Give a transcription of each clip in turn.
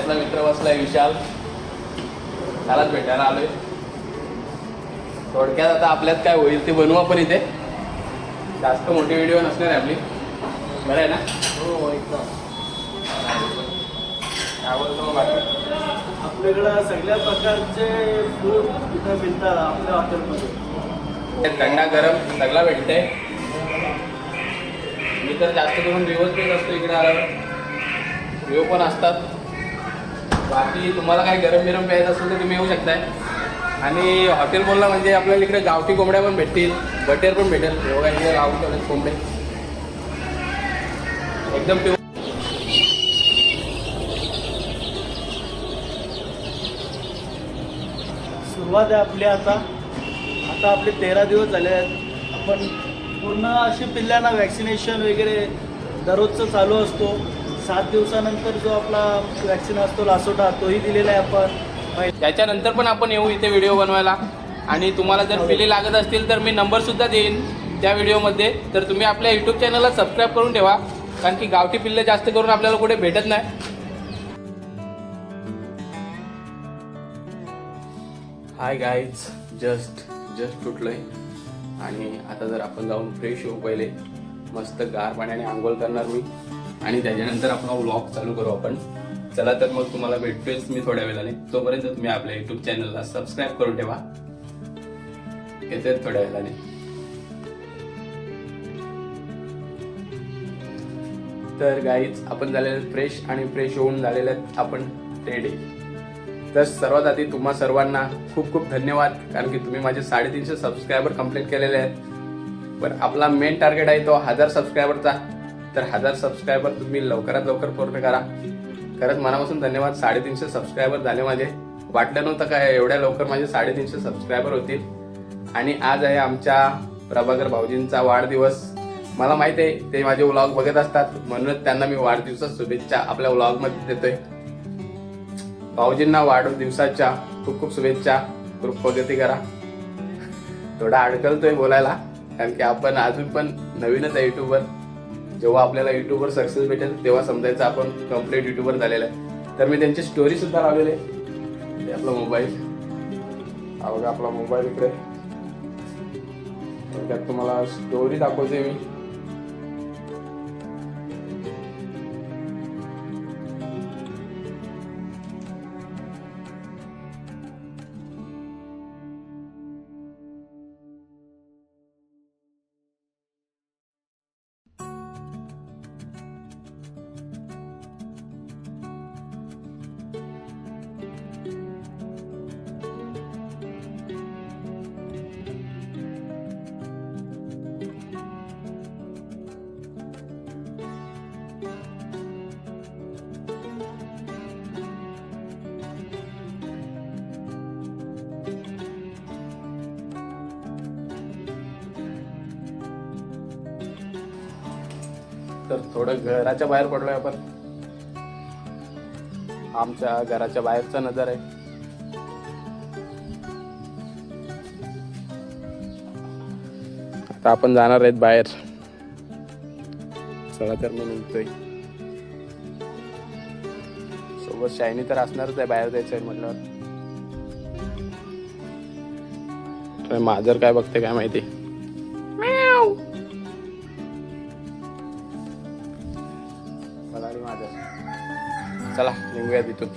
आपला मित्र बसलाय विशाल, त्यालाच भेटायला आलोय. थोडक्यात आता आपल्यात काय होईल ते बनवू आपण इथे. जास्त मोठी व्हिडिओ नसणार आहे आपली. बरं आहे ना? हो एकदम. आवडतो बाकी आपल्याकडं सगळ्या प्रकारचे फूड इथं मिळतात आपल्या हॉटेलमध्ये. थंडा गरम सगळा भेटते. मी तर जास्त करून व्ह्यूच पेत असतो इकडे आल्यावर. व्ह्यू पण असतात. बाकी तुम्हाला काय गरम बिरम प्यायचं असेल तर तुम्ही येऊ शकताय. आणि हॉटेल बोलला म्हणजे आपल्याला इकडे गावठी कोंबड्या पण भेटतील, बटर पण भेटेल. एवढा इकडे गावठी कोंबडे एकदम प्युअर. सुरुवात आहे आपली आता आपले 13 दिवस झाले आहेत. आपण पूर्ण असे पिल्ल्यांना वॅक्सिनेशन वगैरे दररोजचं चालू असतो. 7 दिवसानंतर जो आपला वॅक्सिन असतो लासोटा तोही दिलेला आहे आपण. त्याच्यानंतर पण आपण येऊ इथे व्हिडिओ बनवायला. आणि तुम्हाला जर पिल्ले लागत असतील तर मी नंबरसुद्धा देईन त्या व्हिडिओमध्ये. तर तुम्ही आपल्या यूट्यूब चॅनलला सबस्क्राईब करून ठेवा, कारण की गावठी पिल्ले जास्त करून आपल्याला कुठे भेटत नाही. हाय गाईज, जस्ट उठलोय आणि आता जर आपण जाऊन फ्रेश होऊ. पहिले मस्त गार पाण्याने आंघोळ करणार मी आणि त्याच्यानंतर आपला व्लॉग चालू करू आपण. चला तर मग तुम्हाला भेटतोयच मी थोड्या वेळाने. तोपर्यंत तुम्ही आपल्या यूट्यूब चॅनलला सबस्क्राईब करून ठेवा. येते थोड्या वेळाने. तर गाईज आपण झालेले फ्रेश आणि फ्रेश होऊन झालेले आहेत आपण रेडी. तर सर्वात आधी तुम्हा सर्वांना खूप खूप धन्यवाद, कारण की तुम्ही माझे 350 सबस्क्रायबर कंप्लीट केलेले आहेत. पण आपला मेन टार्गेट आहे तो 1000 सबस्क्रायबरचा. तर 1000 सबस्क्रायबर तुम्ही लवकरात लवकर पूर्ण करा. खरंच मनापासून धन्यवाद. 350 सबस्क्रायबर झाले माझे. वाटलं नव्हतं काय एवढ्या लवकर माझे 350 सबस्क्रायबर होतील. आणि आज आहे आमच्या प्रभाकर भाऊजींचा वाढदिवस. मला माहिती आहे ते माझे व्लॉग बघत असतात, म्हणूनच त्यांना मी वाढदिवसाच्या शुभेच्छा आपल्या व्लॉगमध्ये देतोय. भाऊजींना वाढदिवसाच्या खूप खूप शुभेच्छा. खूप प्रगती करा. थोडा अडकलतोय बोलायला, कारण की आपण अजून पण नवीनच आहे युट्यूबवर. जेव्हा आपल्याला युट्यूबवर सक्सेस भेटेल तेव्हा समजायचं आपण कम्प्लीट युट्यूबर झालेलं आहे. तर मी त्यांची स्टोरी सुद्धा लावलेली आहे. आपला मोबाईल हा बघा, आपला मोबाईल इकडे. त्यात तुम्हाला स्टोरी दाखवते मी. तर थोडं घराच्या बाहेर पडलोय आपण. आमच्या घराच्या बाहेरचा नजर आहे. आता आपण जाणार आहेत बाहेर. चला तर मी निघतोय. सोबत शायनी तर असणारच आहे. बाहेर जायचं आहे म्हटल्यावर. माझर काय बघते काय माहिती. चला निघूया तिथून.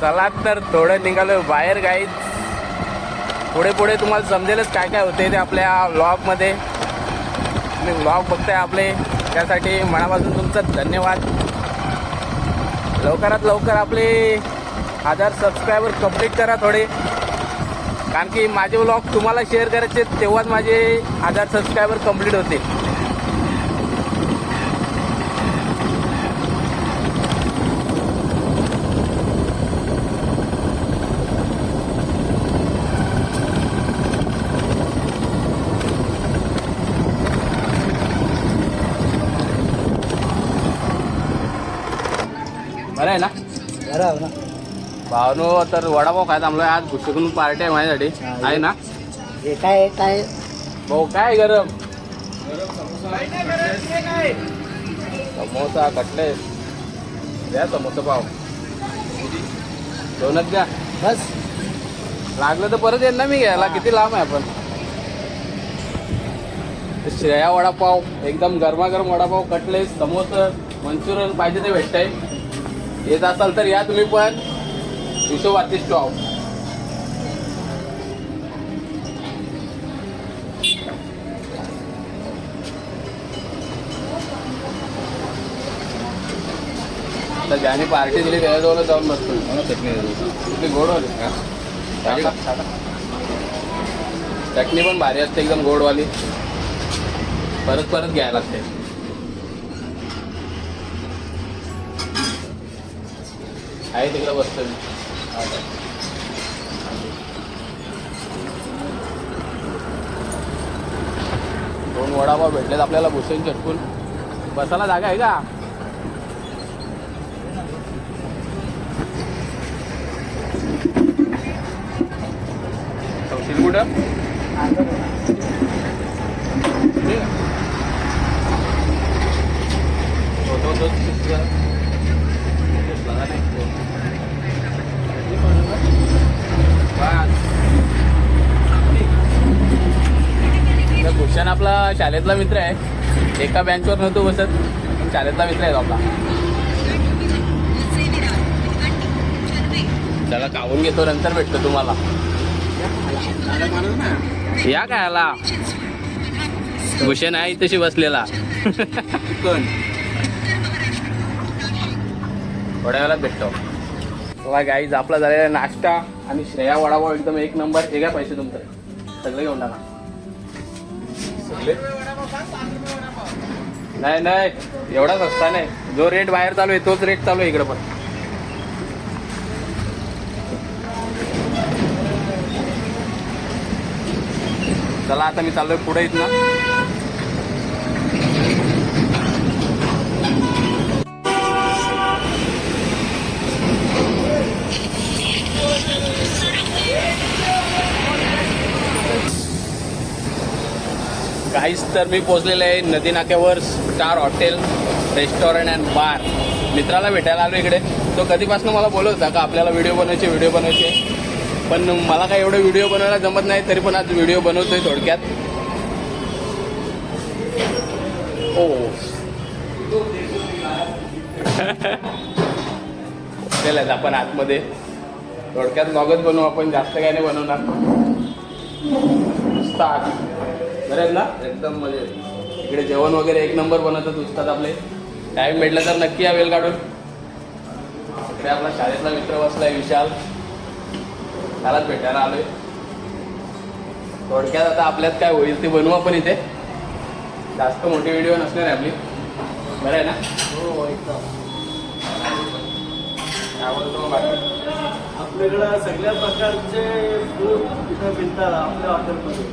चला तर थोडं निघालो बाहेर गाईज. पुढे पुढे तुम्हाला समजेलच काय काय होते ते आपल्या व्लॉगमध्ये. तुम्ही व्लॉग बघताय आपले, त्यासाठी मनापासून तुमचं धन्यवाद. लवकरात लवकर आपले 1000 सबस्क्रायबर कंप्लीट करा थोडे, कारण की माझे व्लॉग तुम्हाला शेअर करायचे तेव्हाच माझे 1000 सबस्क्रायबर कंप्लीट होतील. बरं आहे ना? बरं आहे ना. भावनो तर वडापाव खायला थांबलोय आज. भुसकून पार्टी आहे माझ्यासाठी, आहे ना हे काय काय भाऊ? काय गरम समोसा कटलेट द्या, समोसा पाव दोनच द्या बस. लागलं तर परत येईल ना मी घ्यायला. किती लांब आहे आपण. श्रेया वडापाव एकदम गरमागरम वडापाव, कटलेट, समोसा, मंचुरियन पाहिजे ते भेटतंय. येत असाल तर या तुम्ही पण. विश्वभारती स्टॉप. तर ज्याने पार्टी दिली त्याच्याजवळ जाऊन बसतो. कुठली गोडवाली का? चटणी पण भारी असते एकदम गोडवाली. परत परत घ्यायला लागते. आहे तिकडे बसतो मी. दोन वडापाव भेटलेत आपल्याला भुसेन चटकून. बसायला जागा आहे का? चौशील कुठं? भूषण आपला शाळेतला मित्र आहे. एका बँकवर नव्हतो बसत, पण शाळेतला मित्र आहे आपला. त्याला कावून घेतो, नंतर भेटतो तुम्हाला. या काय आला भूषण आहे तशी बसलेला. कोण? थोड्या वेळात भेटतो. बघा गाईज, आपला झालेला नाश्ता आणि श्रेया वडापाव एकदम एक नंबर. हे काय पैसे तुमचं सगळे घेऊन टाका. नाही नाही, एवढा सस्ता नाही. जो रेट बाहेर चालू आहे तोच रेट चालू आहे इकडे पण. चला आता मी चाललोय पुढे इथनं. काहीच तर मी पोहोचलेलं आहे नदी नाक्यावर. स्टार हॉटेल रेस्टॉरंट अँड बार. मित्राला भेटायला आलो इकडे. तो कधीपासून मला बोलत होता का आपल्याला व्हिडिओ बनवायचे. पण मला काय एवढं व्हिडिओ बनवायला जमत नाही, तरी पण आज व्हिडिओ बनवतोय थोडक्यात. हो चला आपण आतमध्ये थोडक्यात ब्लॉगच बनवू आपण. जास्त काय नाही बनवणार. स्टार्ट बरं ना एकदम म्हणजे इकडे जेवण वगैरे एक नंबर बनवतात उस्ताद आपले. टाइम भेटला तर नक्की या वेळ काढून. इकडे आपला शाळेतला मित्र बसलाय विशाल. त्यालाच भेटायला आलोय. थोडक्यात आता आपल्यात काय होईल ते बनवू आपण इथे. जास्त मोठी व्हिडिओ नसणार आहे आपली. बरं आहे ना? हो एकदम. आवडतो बाकी आपल्याकडं सगळ्या प्रकारचे फूड इथं मिळतात आपल्या हॉटेलमध्ये.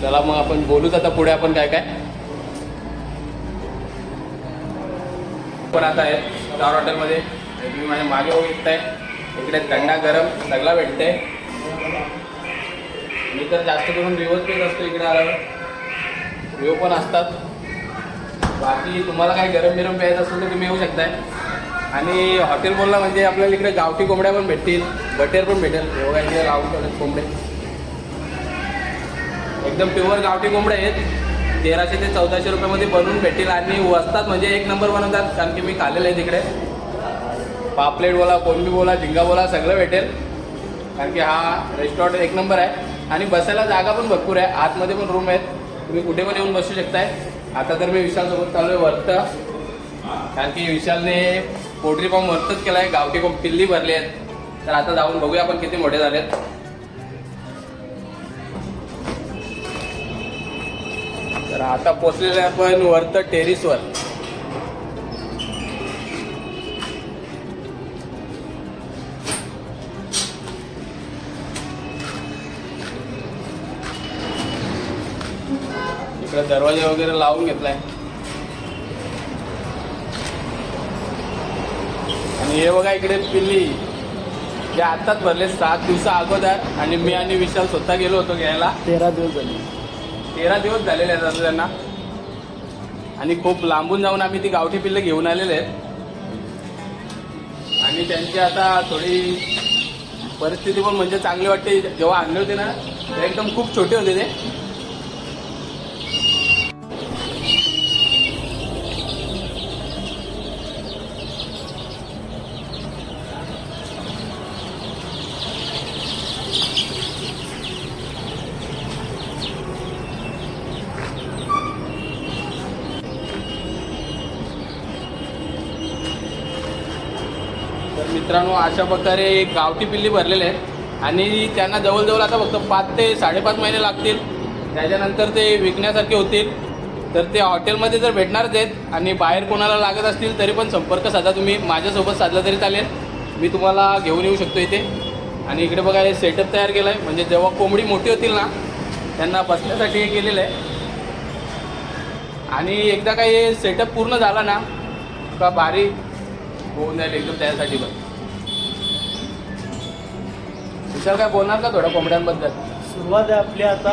चला मग आपण बोलूच आता पुढे आपण काय काय. पण आता आहे स्टार हॉटेलमध्ये. तुम्ही माझ्या मागे बघू शकताय. इकडे थंडा गरम सगळा भेटते. मी तर जास्त करून रिव्हच पेत असतो इकडे आल्यावर. रिव्ह पण असतात. बाकी तुम्हाला काय गरम बिरम प्यायचं असेल तर तुम्ही येऊ शकताय. आणि हॉटेल बोलला म्हणजे आपल्याला इकडे गावठी कोंबड्या पण भेटतील, बटर पण भेटेल. एवढ्या इकडे गावठी कोंबडे एकदम प्युअर गावठी कोंबडे आहेत. 1300 ते 1400 रुपयामध्ये बनवून भेटतील. आणि वस्तात म्हणजे एक नंबर बनवतात. कारण की मी खाल्लेलं आहे तिकडे. पापलेट बोला, कोलंबी बोला, झिंगा बोला सगळं भेटेल. कारण की हा रेस्टॉरंट एक नंबर आहे. आणि बसायला जागा पण भरपूर आहे. आतमध्ये पण रूम आहेत. तुम्ही कुठे पण येऊन बसू शकताय. आता तर मी विशालसोबत चालू आहे वरत. कारण की विशालने पोल्ट्री फार्म वरतच केला आहे. गावठी पिल्ली भरली आहेत. तर आता जाऊन बघूया आपण किती मोठे झालेत. तर आता पोचलेले आपण वरत टेरिसवर. इकडे दरवाजा वगैरे लावून घेतलाय. आणि हे बघा इकडे पिल्ली जे आत्ताच भरले 7 दिवसा अगोदर, आणि मी आणि विशाल स्वतः गेलो होतो घ्यायला. 13 दिवस झाले. 13 दिवस झालेले आहेत आता त्यांना, आणि खूप लांबून जाऊन आम्ही ती गावठी पिल्लं घेऊन आलेले आहेत. आणि त्यांची आता थोडी परिस्थिती पण म्हणजे चांगली वाटते. जेव्हा आणले होते ना ते एकदम खूप छोटे होते ते. तर मित्रांनो, अशा प्रकारे गावठी पिल्ली भरलेले आहेत, आणि त्यांना जवळजवळ आता फक्त 5 ते 5.5 महिने लागतील. त्याच्यानंतर ते विकण्यासारखे होतील. तर ते हॉटेलमध्ये जर भेटणारच आहेत, आणि बाहेर कोणाला लागत असतील तरी पण संपर्क साधा तुम्ही. माझ्यासोबत साधला तरी चालेल, मी तुम्हाला घेऊन येऊ शकतो इथे. आणि इकडे बघा हे सेटअप तयार केलं आहे, म्हणजे जेव्हा कोंबडी मोठी होतील ना त्यांना बसण्यासाठी हे केलेलं आहे. आणि एकदा काही हे सेटअप पूर्ण झाला ना का भारी होऊन जाईल एकदम. त्यासाठी पण विचार काय बोलणार का थोड्या कोंबड्यांबद्दल? सुरुवात आहे आपली आता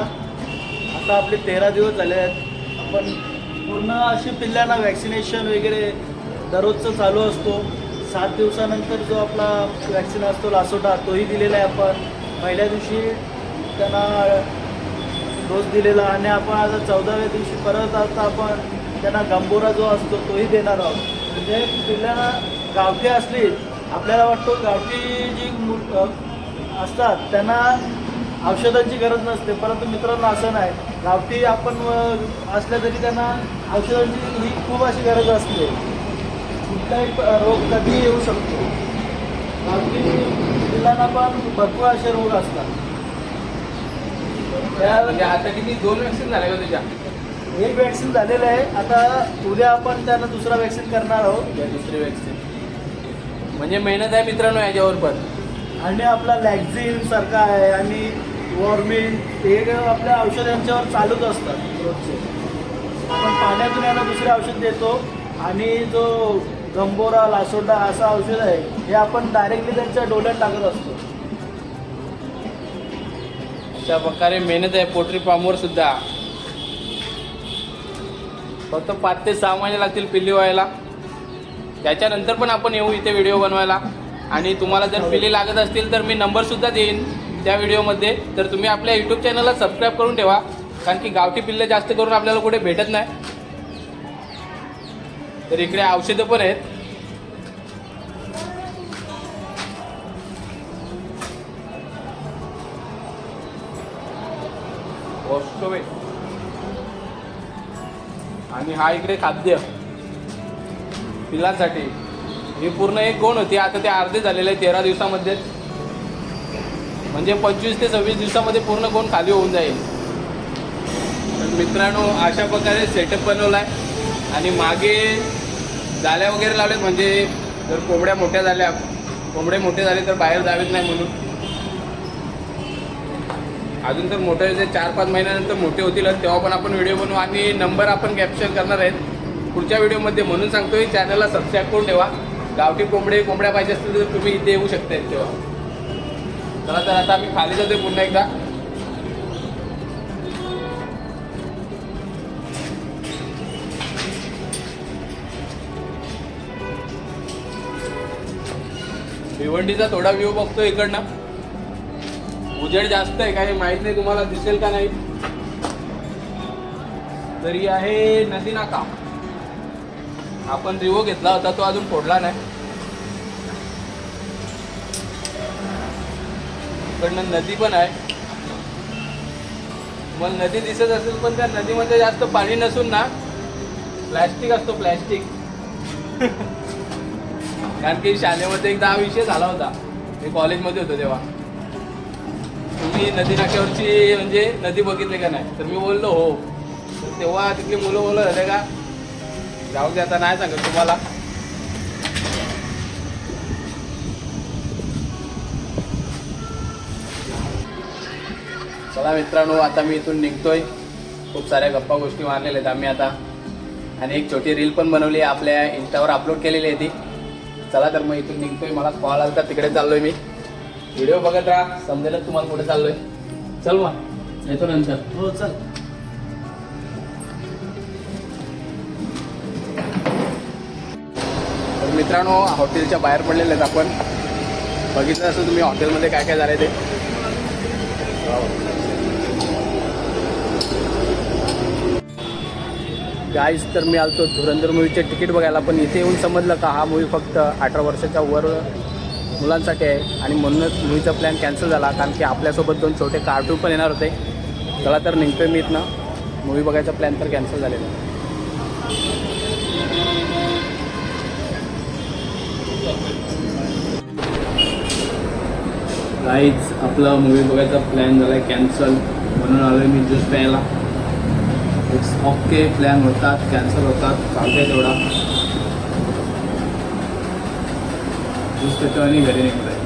आपले 13 दिवस झाले आहेत. आपण पूर्ण अशी पिल्ल्यांना वॅक्सिनेशन वगैरे दररोजचं चालू असतो. 7 दिवसानंतर जो आपला वॅक्सिन असतो लासोटा, तोही दिलेला आहे आपण. पहिल्या दिवशी त्यांना डोस दिलेला, आणि आपण आता 14व्या दिवशी परत आता आपण त्यांना गंबोरा जो असतो तोही देणार आहोत. म्हणजे पिल्ल्यांना गावठी असली, आपल्याला वाटतो गावठी जी असतात त्यांना औषधांची गरज नसते, परंतु मित्रांनो असं नाही. गावठी आपण असल्या तरी त्यांना औषधांची ही खूप अशी गरज असते. कुठलाही रोग कधीही येऊ शकतो. गावठी पिल्लांना पण भरपूर असे रोग असतात. म्हणजे आता किती 2 वॅक्सिन झाल्या का तुझ्या? एक वॅक्सिन झालेलं आहे. आता उद्या आपण त्यांना दुसरा वॅक्सिन करणार आहोत. दुसरी वॅक्सिन म्हणजे मेहनत आहे मित्रांनो याच्यावर पण. आणि आपला लॅक्झिन सारखा आहे, आणि वॉर्मिन, हे आपल्या औषध यांच्यावर चालूच असतात रोजचे. आपण पाण्यातून यांना दुसरे औषध देतो, आणि जो गंबोरा, लासोटा असं औषध आहे हे आपण डायरेक्टली त्यांच्या डोळ्यात टाकत असतो. अशा प्रकारे मेहनत आहे पोल्ट्री फार्मवर सुद्धा. फक्त 5 ते 6 महिने लागतील पिल्ली व्हायला. त्याच्यानंतर पण आपण येऊ इथे व्हिडिओ बनवायला. आणि तुम्हाला जर पिल्ली लागत असतील तर मी नंबरसुद्धा देईन त्या व्हिडिओमध्ये. तर तुम्ही आपल्या यूट्यूब चॅनलला सबस्क्राईब करून ठेवा, कारण की गावठी पिल्ले जास्त करून आपल्याला कुठे भेटत नाही. तर इकडे औषधं पण आहेत. आणि हा इकडे खाद्य पिल्लांसाठी. ही पूर्ण एक गोण होती, आता ते अर्धे झालेले आहे 13 दिवसामध्ये. म्हणजे 25 ते 26 दिवसामध्ये पूर्ण गोण खाली होऊन जाईल. तर मित्रांनो, अशा प्रकारे सेटअप बनवला आहे. आणि मागे जाल्या वगैरे लावलेत, म्हणजे जर कोंबड्या मोठ्या झाल्या, कोंबडे मोठे झाले तर बाहेर जावेत नाही म्हणून. अजून तर मोठे 4-5 महिन्यानंतर मोठे होतील, तेव्हा पण आपण व्हिडिओ बनवू. आणि नंबर आपण कॅप्चर करणार आहेत पुढच्या व्हिडिओमध्ये. म्हणून सांगतोय चॅनलला सबस्क्राईब करून ठेवा. गावठी कोंबड्या पाहिजे असतील तर तुम्ही इथे येऊ शकता तेव्हा. चला, तर आता आम्ही खाली जातोय पुन्हा एकदा. भिवंडीचा थोडा व्ह्यू बघतो इकडनं. उजेड जास्त आहे, काही माहित नाही तुम्हाला दिसेल का नाही. तरी आहे नदी नाका. आपण रिवो घेतला होता, तो अजून फोडला नाही. इकडनं नदी पण आहे. मला नदी दिसत असेल, पण त्या नदीमध्ये जास्त पाणी नसून ना प्लॅस्टिक असतो, प्लॅस्टिक. कारण की शाळेमध्ये एकदा हा विषय झाला होता, मी कॉलेजमध्ये होतो तेव्हा. तुम्ही नदी नाक्यावरची म्हणजे नदी बघितली का नाही? तर मी बोललो हो. तर तेव्हा तिथली मुलं बोलत होते का जाऊ दे, आता नाही सांगत तुम्हाला. चला मित्रांनो, आता मी इथून निघतोय. खूप साऱ्या गप्पा गोष्टी मारलेल्या आहेत आम्ही आता, आणि एक छोटी रील पण बनवली आहे, आपल्या इंस्टावर अपलोड केलेली आहे ती. चला तर मग इथून निघतोय. मला कॉल आला तर तिकडे चाललोय मी. व्हिडिओ बघत राहा, समजेलच तुम्हाला कुठे चाललोय. चल मग येतो नंतर. हो चल. तर मित्रांनो, हॉटेलच्या बाहेर पडलेले आहेत आपण. बघितलं असं तुम्ही हॉटेलमध्ये काय काय झालंय ते. गाईज तर मी आलतो धुरंधर मूवीचे तिकीट बघायला, पण इथे येऊन समजलं का हा मूवी फक्त 18 वर्षाच्या वर मुलांसाठी आहे आणि म्हणूनच मूवीचा प्लॅन कॅन्सल झाला. कारण की आपल्यासोबत 2 छोटे कार्टून पण येणार होते. चला तर निघतोय मी इथनं. मूवी बघायचा प्लॅन तर कॅन्सल झालेला आहे. गाईज आपला मूवी बघायचा प्लॅन झाला आहे कॅन्सल, म्हणून आलो आहे मी ज्यूस प्यायला. इट्स ओके, प्लॅन होतात कॅन्सल होतात, चालतंय तेवढा. ज्यूस पितो आणि घरी निघतोय.